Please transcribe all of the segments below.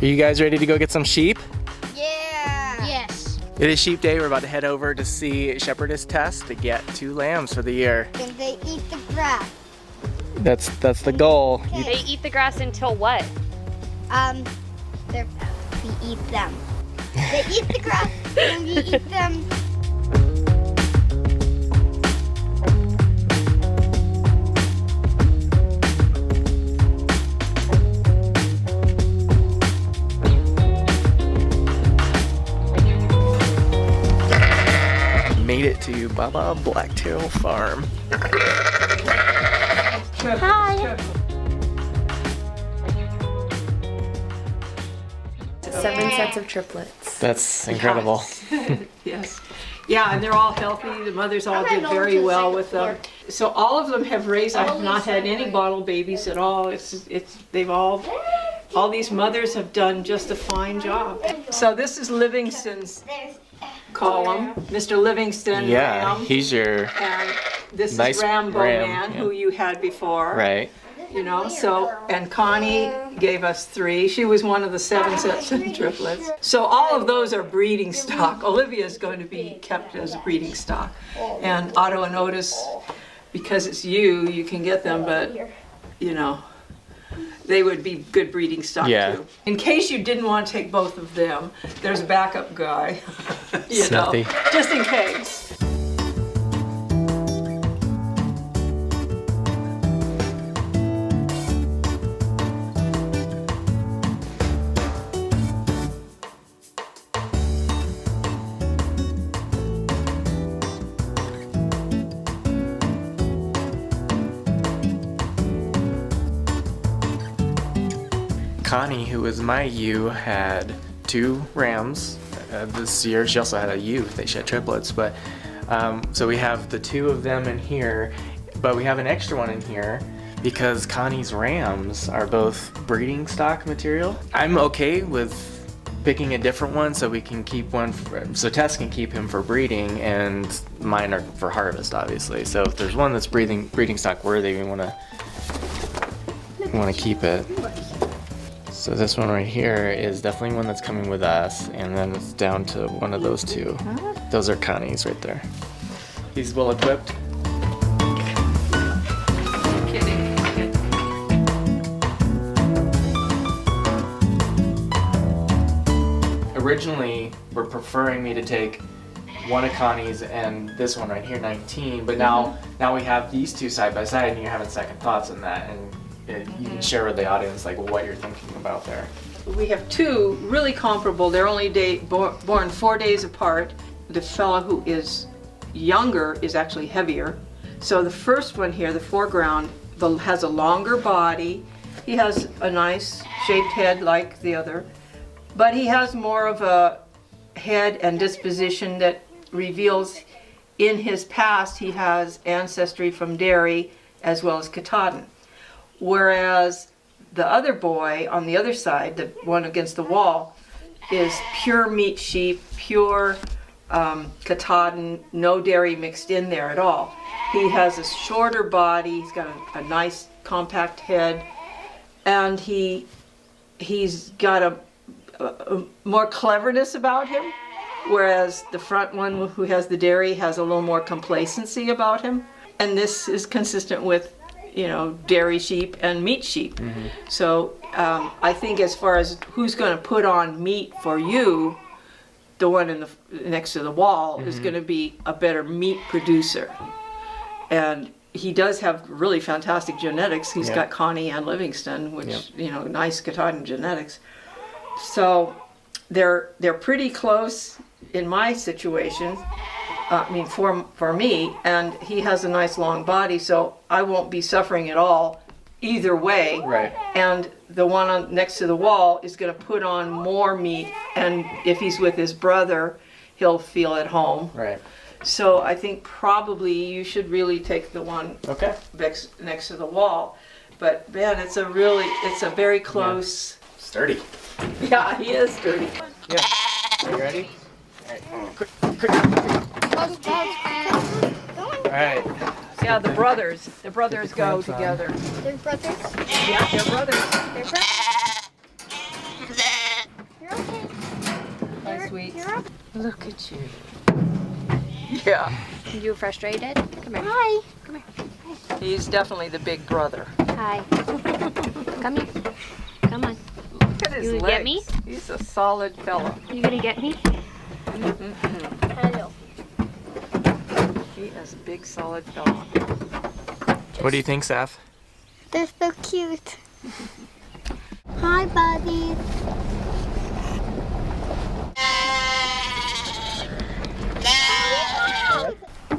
Are you guys ready to go get some sheep? Yeah. Yes. It is sheep day. We're about to head over to see Shepherdess Tess to get 2 lambs for the year. And they eat the grass. That's the goal. They eat the grass until what? We eat them. They eat the grass and we eat them. Made it to Baba Blacktail Farm. Hi. 7 sets of triplets. That's incredible. Yes. Yeah, and they're all healthy. The mothers all did very well with them. So all of them have raised. I have not had any bottle babies at all. They've all these mothers have done just a fine job. So this is Livingston's column, Mr. Livingston. Yeah, Ram. he's your And this nice is Rambo ram, Man, yeah. who you had before. right. You know, so, and Connie gave us 3. She was one of the 7 sets of triplets. So all of those are breeding stock. Olivia is going to be kept as a breeding stock. And Otto and Otis, because it's you can get them, but, you know, they would be good breeding stock Yeah. too. In case you didn't want to take both of them, there's a backup guy, you know, Snuffy. just in case. Connie, who was my ewe, had 2 rams this year. She also had a ewe. She had triplets, but so we have the 2 of them in here, but we have an extra one in here because Connie's rams are both breeding stock material. I'm okay with picking a different one so we can keep one so Tess can keep him for breeding, and mine are for harvest, obviously. So if there's one that's breeding stock worthy, we want to keep it. So this one right here is definitely one that's coming with us, and then it's down to one of those 2. Those are Connie's right there. He's well equipped. Originally, we're preferring me to take one of Connie's and this one right here, 19, but now we have these 2 side by side, and you're having second thoughts on that, and you can share with the audience like what you're thinking about there. We have 2 really comparable. They're only born 4 days apart. The fellow who is younger is actually heavier. So the first one here, the foreground, has a longer body. He has a nice shaped head like the other, but he has more of a head and disposition that reveals in his past he has ancestry from dairy as well as Katahdin. Whereas the other boy on the other side, the one against the wall, is pure meat sheep, pure Katahdin, no dairy mixed in there at all. He has a shorter body, he's got a nice compact head, and he's got a more cleverness about him, whereas the front one who has the dairy has a little more complacency about him. And this is consistent with, you know, dairy sheep and meat sheep. So I think as far as who's going to put on meat for you, the one in the next to the wall is going to be a better meat producer. And he does have really fantastic genetics. He's got Connie and Livingston, which, you know, nice Katahdin genetics. So they're pretty close in my situation. I mean, for me, and he has a nice long body, so I won't be suffering at all either way. Right. And the one next to the wall is going to put on more meat, and if he's with his brother, he'll feel at home. Right. So I think probably you should really take the one Okay. next to the wall. But man, it's a very close. Sturdy. Yeah, he is sturdy. Yeah. Are you ready? All right. Yeah, the brothers go clamps on. together. They're brothers. Yeah, they're brothers. They're brothers. sweet. You're Look at you. Yeah. You frustrated? Come here. Hi. Come here. He's definitely the big brother. Hi. Come here. Come on. Look at his You legs. get me? He's a solid fella. You gonna get me? Hello. He is a big solid fella. What do you think, Seth? They're so cute. Hi, buddies.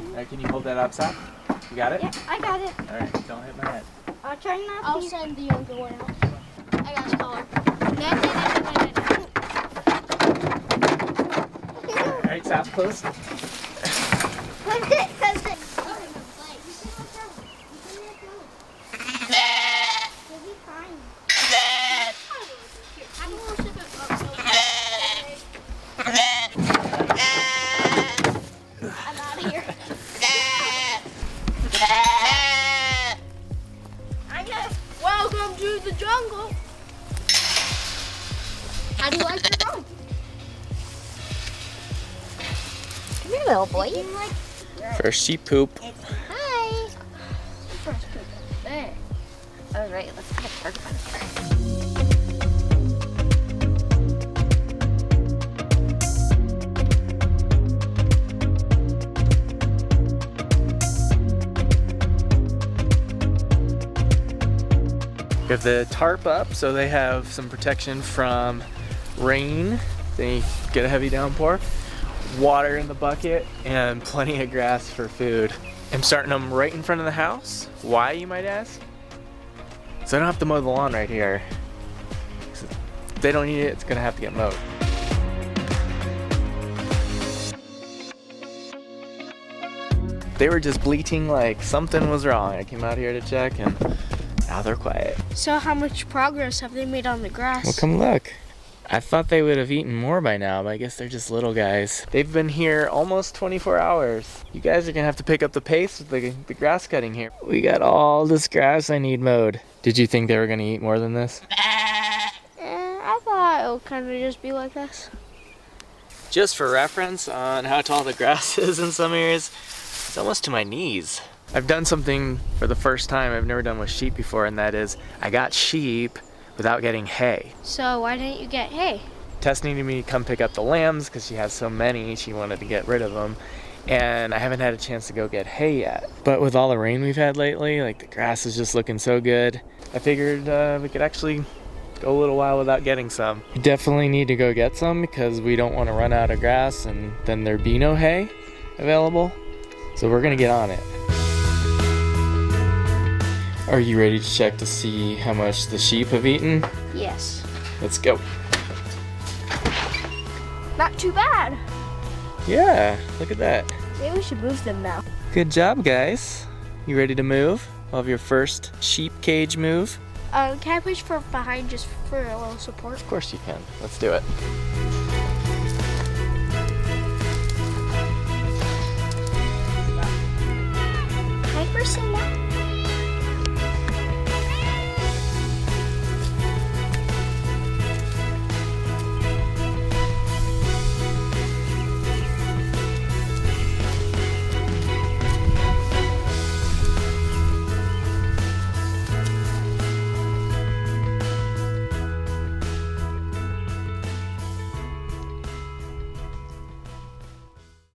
Alright, can you hold that up, Seth? You got it? Yeah, I got it. Alright, don't hit my head. I'll try not to. I'll send the younger one out. I got a collar. Alright, Seth, close. Close it, close it. You'll be fine. I'm out of here. Welcome to the jungle. How do you like your home? Come here, little boy. First sheep poop. Hi. There. All right, let's get a target on this. We have the tarp up so they have some protection from rain. They get a heavy downpour. Water in the bucket and plenty of grass for food. I'm starting them right in front of the house. Why, you might ask? So I don't have to mow the lawn right here. If they don't need it, it's gonna have to get mowed. They were just bleating like something was wrong. I came out here to check and now they're quiet. So how much progress have they made on the grass? Well, come look. I thought they would have eaten more by now, but I guess they're just little guys. They've been here almost 24 hours. You guys are gonna have to pick up the pace with the grass cutting here. We got all this grass I need mowed. Did you think they were gonna eat more than this? I thought it would kind of just be like this. Just for reference on how tall the grass is in some areas, it's almost to my knees. I've done something for the first time I've never done with sheep before, and that is I got sheep without getting hay. So why didn't you get hay? Tess needed me to come pick up the lambs because she has so many, she wanted to get rid of them. And I haven't had a chance to go get hay yet. But with all the rain we've had lately, like the grass is just looking so good. I figured we could actually go a little while without getting some. We definitely need to go get some because we don't want to run out of grass and then there be no hay available. So we're gonna get on it. Are you ready to check to see how much the sheep have eaten? Yes. Let's go. Not too bad. Yeah, look at that. Maybe we should move them now. Good job, guys. You ready to move? We'll have your first sheep cage move. Can I push for behind just for a little support? Of course you can. Let's do it.